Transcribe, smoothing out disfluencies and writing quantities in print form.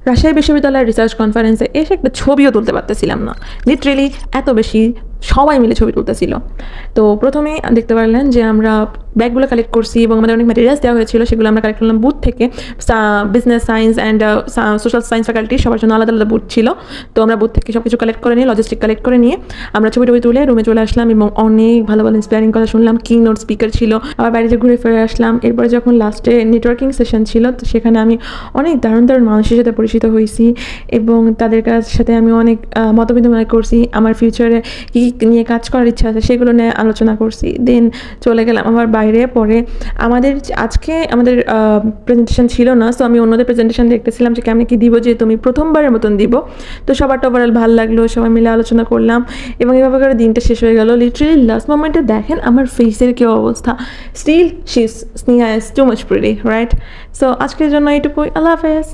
রাজশাহী বিশ্ববিদ্যালয়ের রিসার্চ কনফারেন্সে এসে একটা ছবিও তুলতে পারতেছিলাম না, লিটারেলি এত বেশি সবাই মিলে ছবি তুলতেছিল। তো প্রথমে দেখতে পারলেন যে আমরা ব্যাগগুলো কালেক্ট করছি এবং আমাদের অনেক ম্যাটেরিয়ালস দেওয়া হয়েছিল, সেগুলো আমরা কালেক্ট করলাম বুথ থেকে। Business science and social science faculty সবার জন্য আলাদা আলাদা বুথ ছিল। তো আমরা বুথ থেকে সব কিছু কালেক্ট করে নিয়ে, লজিস্টিক কালেক্ট করে নিয়ে আমরা ছবি তুলে রুমে চলে আসলাম এবং অনেক ভালো ভালো ইন্সপায়ারিং কথা শুনলাম। কি নোট স্পিকার ছিল, আবার বাড়িতে ঘুরে ফিরে আসলাম। এরপরে যখন লাস্টে নেটওয়ার্কিং সেশন ছিল, তো সেখানে আমি অনেক দারুণ দারুণ মানুষের সাথে পরিচিত হয়েছি এবং তাদের সাথে আমি অনেক মত বিনিময় করছি। আমার ফিউচারে কী নিয়ে কাজ করার ইচ্ছা আছে সেগুলো নিয়ে আলোচনা করছি। দেন চলে গেলাম আমার বাইরে। পরে আজকে আমাদের প্রেজেন্টেশন ছিল না, সো আমি অন্যদের প্রেজেন্টেশন দেখতেছিলাম যে কেমন কী দিব, যেহেতু আমি প্রথমবারের মতন দিব। তো সবারটা ওভারঅল ভালো লাগলো, সবাই মিলে আলোচনা করলাম এবং এভাবে করে দিনটা শেষ হয়ে গেল। লিটারেলি লাস্ট মোমেন্টে দেখেন আমার ফেসের কী অবস্থা। Still Sneha is too much pretty, right? So আজকের জন্য এইটুকুই। আল্লাহ হাফেজ।